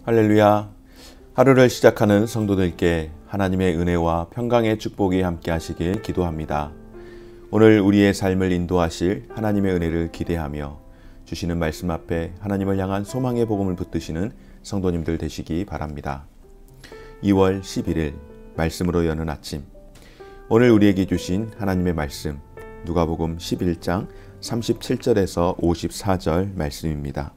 할렐루야. 하루를 시작하는 성도들께 하나님의 은혜와 평강의 축복이 함께 하시길 기도합니다. 오늘 우리의 삶을 인도하실 하나님의 은혜를 기대하며 주시는 말씀 앞에 하나님을 향한 소망의 복음을 붙드시는 성도님들 되시기 바랍니다. 2월 11일 말씀으로 여는 아침, 오늘 우리에게 주신 하나님의 말씀 누가복음 11장 37절에서 54절 말씀입니다.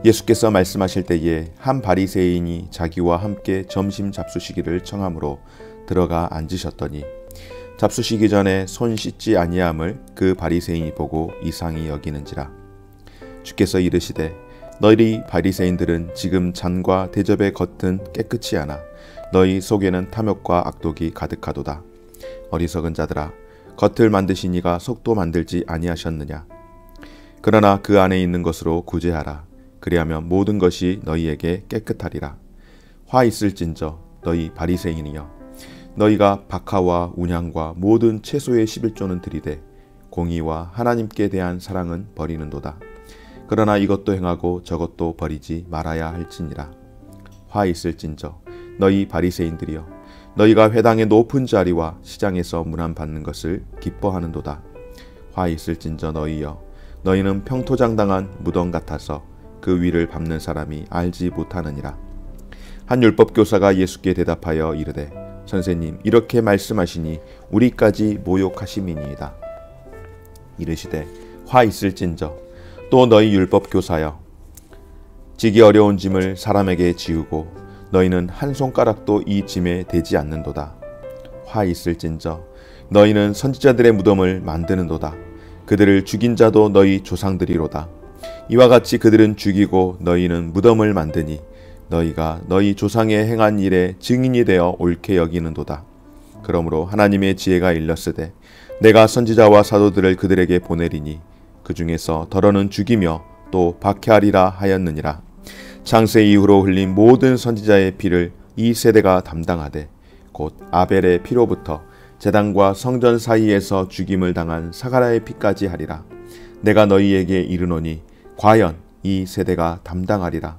예수께서 말씀하실 때에 한 바리새인이 자기와 함께 점심 잡수시기를 청함으로 들어가 앉으셨더니 잡수시기 전에 손 씻지 아니함을 그 바리새인이 보고 이상히 여기는지라. 주께서 이르시되 너희 바리새인들은 지금 잔과 대접의 겉은 깨끗이 하나 너희 속에는 탐욕과 악독이 가득하도다. 어리석은 자들아, 겉을 만드신 이가 속도 만들지 아니하셨느냐. 그러나 그 안에 있는 것으로 구제하라. 그리하면 모든 것이 너희에게 깨끗하리라. 화 있을진저 너희 바리새인이여, 너희가 박하와 운향과 모든 채소의 11조는 들이되 공의와 하나님께 대한 사랑은 버리는도다. 그러나 이것도 행하고 저것도 버리지 말아야 할지니라. 화 있을진저 너희 바리새인들이여, 너희가 회당의 높은 자리와 시장에서 문안 받는 것을 기뻐하는도다. 화 있을진저 너희여, 너희는 평토장당한 무덤 같아서 그 위를 밟는 사람이 알지 못하느니라. 한 율법교사가 예수께 대답하여 이르되 선생님, 이렇게 말씀하시니 우리까지 모욕하심이니이다. 이르시되 화 있을진저 또 너희 율법교사여, 지기 어려운 짐을 사람에게 지우고 너희는 한 손가락도 이 짐에 대지 않는도다. 화 있을진저 너희는 선지자들의 무덤을 만드는도다. 그들을 죽인 자도 너희 조상들이로다. 이와 같이 그들은 죽이고 너희는 무덤을 만드니 너희가 너희 조상의 행한 일에 증인이 되어 옳게 여기는도다. 그러므로 하나님의 지혜가 일렀으되 내가 선지자와 사도들을 그들에게 보내리니 그 중에서 더러는 죽이며 또 박해하리라 하였느니라. 창세 이후로 흘린 모든 선지자의 피를 이 세대가 담당하되 곧 아벨의 피로부터 제단과 성전 사이에서 죽임을 당한 사가랴의 피까지 하리라. 내가 너희에게 이르노니 과연 이 세대가 담당하리라.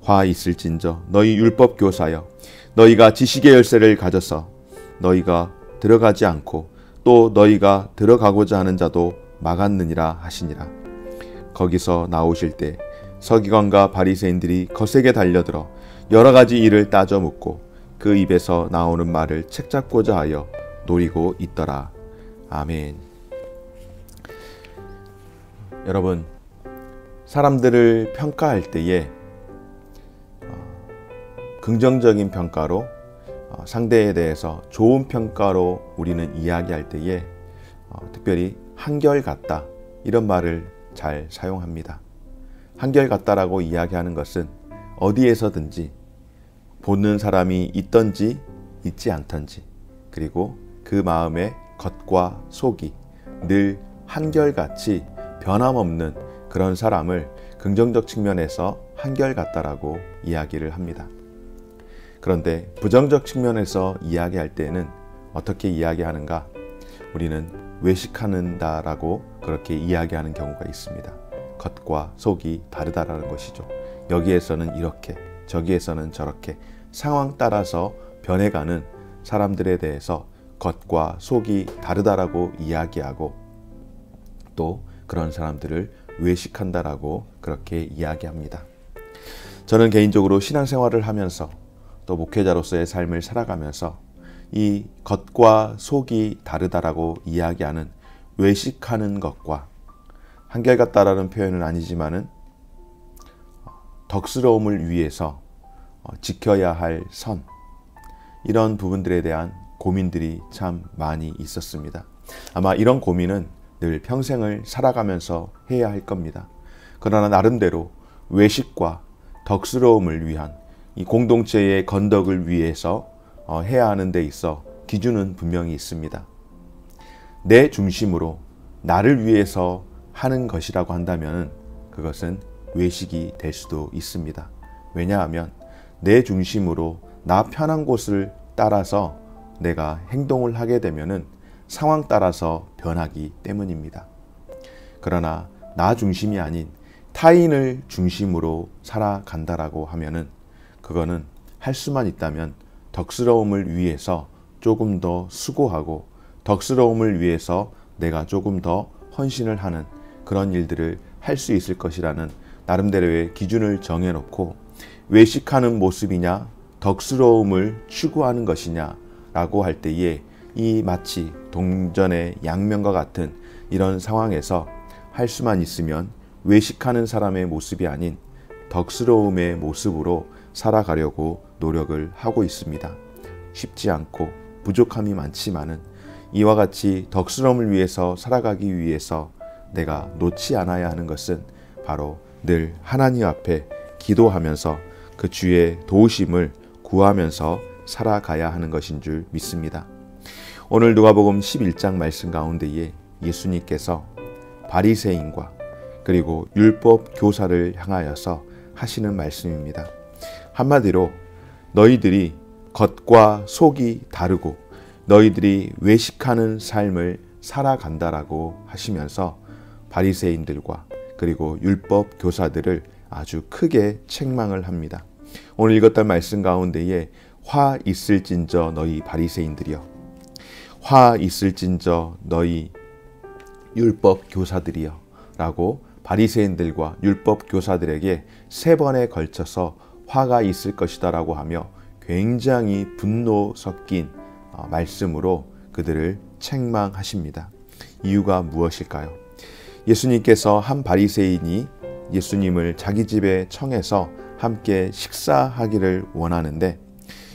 화 있을진저 너희 율법교사여, 너희가 지식의 열쇠를 가져서 너희가 들어가지 않고 또 너희가 들어가고자 하는 자도 막았느니라 하시니라. 거기서 나오실 때 서기관과 바리새인들이 거세게 달려들어 여러 가지 일을 따져 묻고 그 입에서 나오는 말을 책잡고자 하여 노리고 있더라. 아멘. 여러분, 사람들을 평가할 때에 긍정적인 평가로, 상대에 대해서 좋은 평가로 우리는 이야기할 때에 특별히 한결같다, 이런 말을 잘 사용합니다. 한결같다라고 이야기하는 것은 어디에서든지 보는 사람이 있던지 있지 않던지, 그리고 그 마음의 겉과 속이 늘 한결같이 변함없는 그런 사람을 긍정적 측면에서 한결같다라고 이야기를 합니다. 그런데 부정적 측면에서 이야기할 때는 어떻게 이야기하는가? 우리는 외식하는다라고 그렇게 이야기하는 경우가 있습니다. 겉과 속이 다르다라는 것이죠. 여기에서는 이렇게, 저기에서는 저렇게 상황 따라서 변해가는 사람들에 대해서 겉과 속이 다르다라고 이야기하고, 또 그런 사람들을 외식한다라고 그렇게 이야기합니다. 저는 개인적으로 신앙생활을 하면서 또 목회자로서의 삶을 살아가면서 이 겉과 속이 다르다라고 이야기하는 외식하는 것과 한결같다라는 표현은 아니지만은 덕스러움을 위해서 지켜야 할 선, 이런 부분들에 대한 고민들이 참 많이 있었습니다. 아마 이런 고민은 늘 평생을 살아가면서 해야 할 겁니다. 그러나 나름대로 외식과 덕스러움을 위한 이 공동체의 건덕을 위해서 해야 하는 데 있어 기준은 분명히 있습니다. 내 중심으로 나를 위해서 하는 것이라고 한다면 그것은 외식이 될 수도 있습니다. 왜냐하면 내 중심으로 나 편한 곳을 따라서 내가 행동을 하게 되면은 상황 따라서 변하기 때문입니다. 그러나 나 중심이 아닌 타인을 중심으로 살아간다라고 하면은 그거는 할 수만 있다면 덕스러움을 위해서 조금 더 수고하고 덕스러움을 위해서 내가 조금 더 헌신을 하는 그런 일들을 할 수 있을 것이라는 나름대로의 기준을 정해놓고 외식하는 모습이냐 덕스러움을 추구하는 것이냐 라고 할 때에 이 마치 동전의 양면과 같은 이런 상황에서 할 수만 있으면 외식하는 사람의 모습이 아닌 덕스러움의 모습으로 살아가려고 노력을 하고 있습니다. 쉽지 않고 부족함이 많지만은 이와 같이 덕스러움을 위해서 살아가기 위해서 내가 놓지 않아야 하는 것은 바로 늘 하나님 앞에 기도하면서 그 주의 도우심을 구하면서 살아가야 하는 것인 줄 믿습니다. 오늘 누가복음 11장 말씀 가운데에 예수님께서 바리새인과 그리고 율법 교사를 향하여서 하시는 말씀입니다. 한마디로 너희들이 겉과 속이 다르고 너희들이 외식하는 삶을 살아간다라고 하시면서 바리새인들과 그리고 율법 교사들을 아주 크게 책망을 합니다. 오늘 읽었던 말씀 가운데에 화 있을진저 너희 바리새인들이여, 화 있을진저 너희 율법 교사들이여 라고 바리새인들과 율법 교사들에게 3번에 걸쳐서 화가 있을 것이다 라고 하며 굉장히 분노 섞인 말씀으로 그들을 책망하십니다. 이유가 무엇일까요? 예수님께서 한 바리새인이 예수님을 자기 집에 청해서 함께 식사하기를 원하는데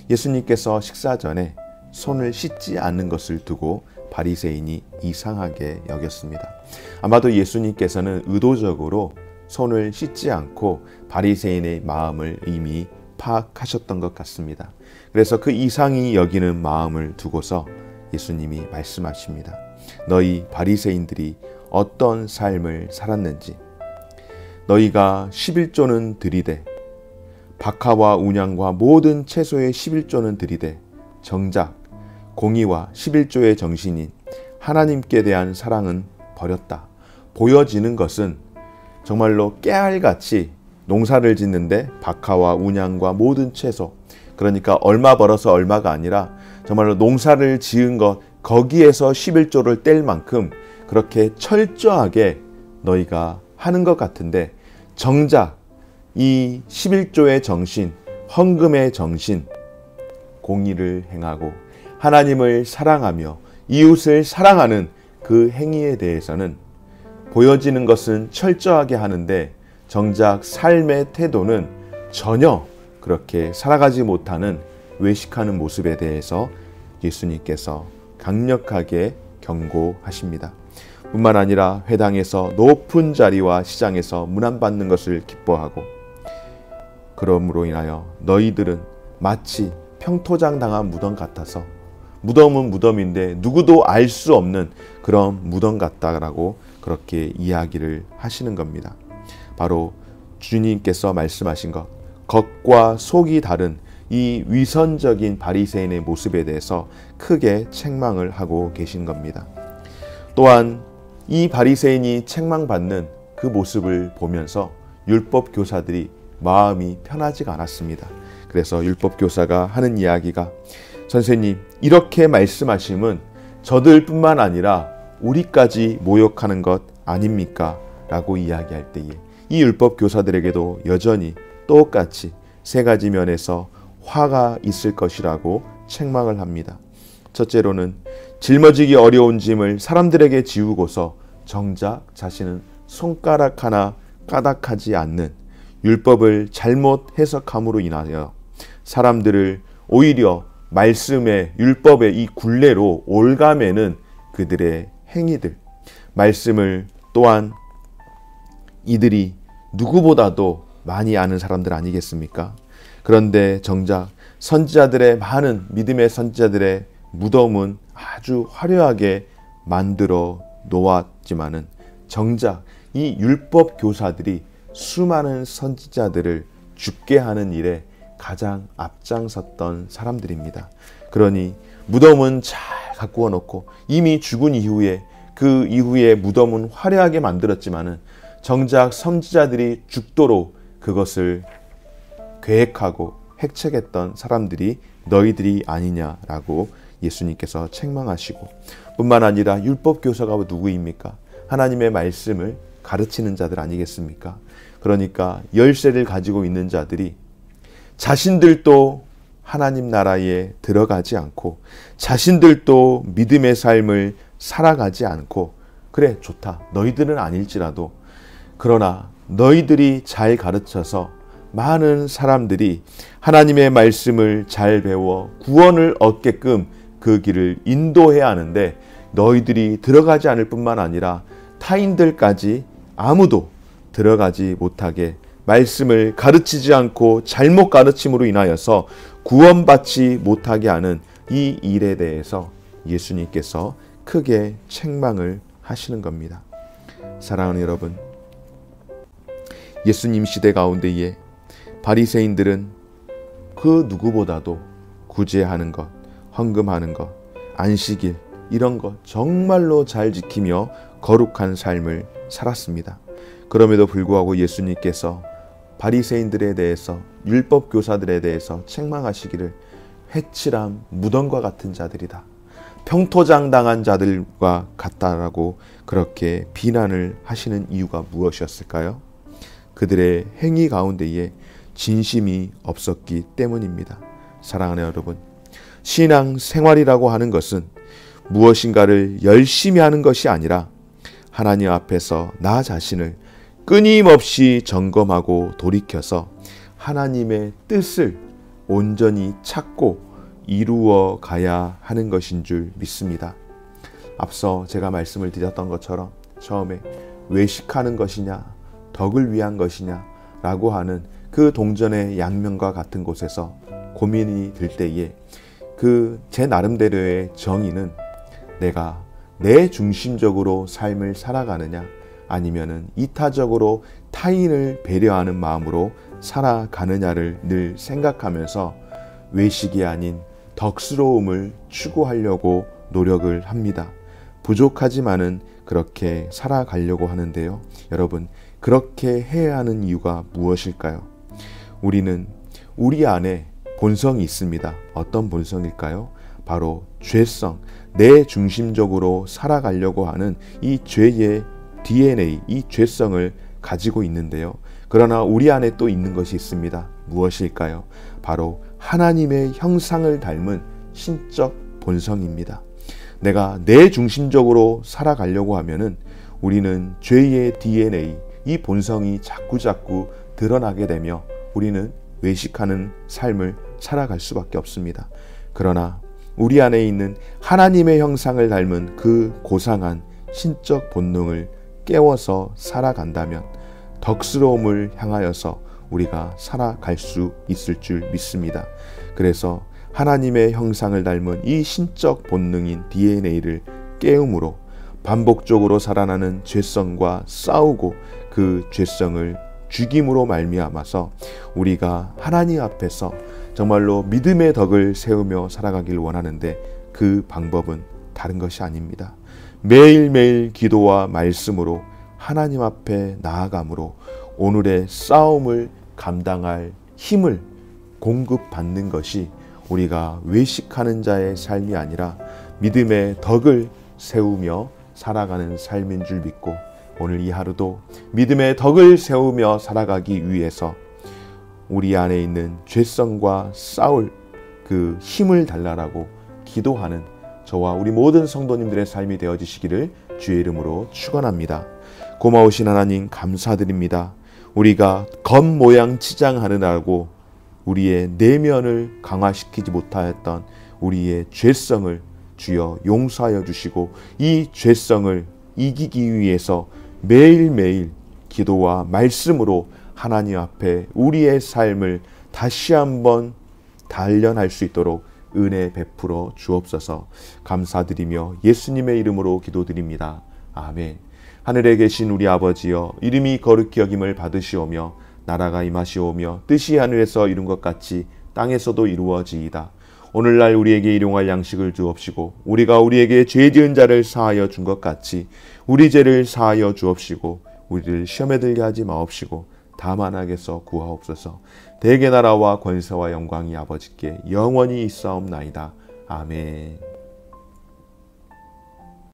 예수님께서 식사 전에 손을 씻지 않는 것을 두고 바리새인이 이상하게 여겼습니다. 아마도 예수님께서는 의도적으로 손을 씻지 않고 바리새인의 마음을 이미 파악하셨던 것 같습니다. 그래서 그 이상히 여기는 마음을 두고서 예수님이 말씀하십니다. 너희 바리새인들이 어떤 삶을 살았는지, 너희가 11조는 드리되 박하와 운양과 모든 채소의 11조는 드리되 정작 공의와 11조의 정신인 하나님께 대한 사랑은 버렸다. 보여지는 것은 정말로 깨알같이 농사를 짓는데 박하와 운양과 모든 채소, 그러니까 얼마 벌어서 얼마가 아니라 정말로 농사를 지은 것 거기에서 11조를 뗄 만큼 그렇게 철저하게 너희가 하는 것 같은데 정작 이 11조의 정신, 헌금의 정신, 공의를 행하고 하나님을 사랑하며 이웃을 사랑하는 그 행위에 대해서는 보여지는 것은 철저하게 하는데 정작 삶의 태도는 전혀 그렇게 살아가지 못하는 외식하는 모습에 대해서 예수님께서 강력하게 경고하십니다. 뿐만 아니라 회당에서 높은 자리와 시장에서 문안받는 것을 기뻐하고 그러므로 인하여 너희들은 마치 평토장 당한 무덤 같아서, 무덤은 무덤인데 누구도 알 수 없는 그런 무덤 같다라고 그렇게 이야기를 하시는 겁니다. 바로 주님께서 말씀하신 것, 겉과 속이 다른 이 위선적인 바리새인의 모습에 대해서 크게 책망을 하고 계신 겁니다. 또한 이 바리새인이 책망받는 그 모습을 보면서 율법 교사들이 마음이 편하지가 않았습니다. 그래서 율법 교사가 하는 이야기가, 선생님 이렇게 말씀하심은 저들뿐만 아니라 우리까지 모욕하는 것 아닙니까? 라고 이야기할 때에 이 율법 교사들에게도 여전히 똑같이 3가지 면에서 화가 있을 것이라고 책망을 합니다. 첫째로는 짊어지기 어려운 짐을 사람들에게 지우고서 정작 자신은 손가락 하나 까닥하지 않는 율법을 잘못 해석함으로 인하여 사람들을 오히려 말씀의 율법의 이 굴레로 올가매는 그들의 행위들, 말씀을 또한 이들이 누구보다도 많이 아는 사람들 아니겠습니까? 그런데 정작 선지자들의 많은 믿음의 선지자들의 무덤은 아주 화려하게 만들어 놓았지만은 정작 이 율법 교사들이 수많은 선지자들을 죽게 하는 일에 가장 앞장섰던 사람들입니다. 그러니 무덤은 잘 가꾸어 놓고 이미 죽은 이후에 그 이후에 무덤은 화려하게 만들었지만은 정작 선지자들이 죽도록 그것을 계획하고 획책했던 사람들이 너희들이 아니냐라고 예수님께서 책망하시고, 뿐만 아니라 율법교사가 누구입니까? 하나님의 말씀을 가르치는 자들 아니겠습니까? 그러니까 열쇠를 가지고 있는 자들이 자신들도 하나님 나라에 들어가지 않고 자신들도 믿음의 삶을 살아가지 않고, 그래 좋다, 너희들은 아닐지라도 그러나 너희들이 잘 가르쳐서 많은 사람들이 하나님의 말씀을 잘 배워 구원을 얻게끔 그 길을 인도해야 하는데, 너희들이 들어가지 않을 뿐만 아니라 타인들까지 아무도 들어가지 못하게 말씀을 가르치지 않고 잘못 가르침으로 인하여서 구원받지 못하게 하는 이 일에 대해서 예수님께서 크게 책망을 하시는 겁니다. 사랑하는 여러분, 예수님 시대 가운데에 바리새인들은 그 누구보다도 구제하는 것, 헌금하는 것, 안식일 이런 것 정말로 잘 지키며 거룩한 삶을 살았습니다. 그럼에도 불구하고 예수님께서 바리새인들에 대해서, 율법 교사들에 대해서 책망하시기를 회칠함 무덤과 같은 자들이다, 평토장 당한 자들과 같다라고 그렇게 비난을 하시는 이유가 무엇이었을까요? 그들의 행위 가운데에 진심이 없었기 때문입니다. 사랑하는 여러분, 신앙 생활이라고 하는 것은 무엇인가를 열심히 하는 것이 아니라 하나님 앞에서 나 자신을 끊임없이 점검하고 돌이켜서 하나님의 뜻을 온전히 찾고 이루어 가야 하는 것인 줄 믿습니다. 앞서 제가 말씀을 드렸던 것처럼 처음에 외식하는 것이냐 덕을 위한 것이냐 라고 하는 그 동전의 양면과 같은 곳에서 고민이 들 때에 그 제 나름대로의 정의는 내가 내 중심적으로 삶을 살아가느냐 아니면은 이타적으로 타인을 배려하는 마음으로 살아가느냐를 늘 생각하면서 외식이 아닌 덕스러움을 추구하려고 노력을 합니다. 부족하지만은 그렇게 살아가려고 하는데요. 여러분, 그렇게 해야 하는 이유가 무엇일까요? 우리는 우리 안에 본성이 있습니다. 어떤 본성일까요? 바로 죄성, 내 중심적으로 살아가려고 하는 이 죄의 DNA, 이 죄성을 가지고 있는데요. 그러나 우리 안에 또 있는 것이 있습니다. 무엇일까요? 바로 하나님의 형상을 닮은 신적 본성입니다. 내가 내 중심적으로 살아가려고 하면은 우리는 죄의 DNA, 이 본성이 자꾸자꾸 드러나게 되며 우리는 외식하는 삶을 살아갈 수밖에 없습니다. 그러나 우리 안에 있는 하나님의 형상을 닮은 그 고상한 신적 본능을 깨워서 살아간다면 덕스러움을 향하여서 우리가 살아갈 수 있을 줄 믿습니다. 그래서 하나님의 형상을 닮은 이 신적 본능인 DNA를 깨움으로 반복적으로 살아나는 죄성과 싸우고 그 죄성을 죽임으로 말미암아서 우리가 하나님 앞에서 정말로 믿음의 덕을 세우며 살아가길 원하는데 그 방법은 다른 것이 아닙니다. 매일매일 기도와 말씀으로 하나님 앞에 나아감으로 오늘의 싸움을 감당할 힘을 공급받는 것이 우리가 외식하는 자의 삶이 아니라 믿음의 덕을 세우며 살아가는 삶인 줄 믿고, 오늘 이 하루도 믿음의 덕을 세우며 살아가기 위해서 우리 안에 있는 죄성과 싸울 그 힘을 달라라고 기도하는 저와 우리 모든 성도님들의 삶이 되어지시기를 주의 이름으로 축원합니다. 고마우신 하나님 감사드립니다. 우리가 겉모양 치장하느라고 우리의 내면을 강화시키지 못하였던 우리의 죄성을 주여 용서하여 주시고 이 죄성을 이기기 위해서 매일매일 기도와 말씀으로 하나님 앞에 우리의 삶을 다시 한번 단련할 수 있도록 은혜 베풀어 주옵소서. 감사드리며 예수님의 이름으로 기도드립니다. 아멘. 하늘에 계신 우리 아버지여, 이름이 거룩히 여김을 받으시오며 나라가 임하시오며 뜻이 하늘에서 이룬 것 같이 땅에서도 이루어지이다. 오늘날 우리에게 일용할 양식을 주옵시고 우리가 우리에게 죄 지은 자를 사하여 준 것 같이 우리 죄를 사하여 주옵시고 우리를 시험에 들게 하지 마옵시고 다만 악에서 구하옵소서. 대개 나라와 권세와 영광이 아버지께 영원히 있사옵나이다. 아멘.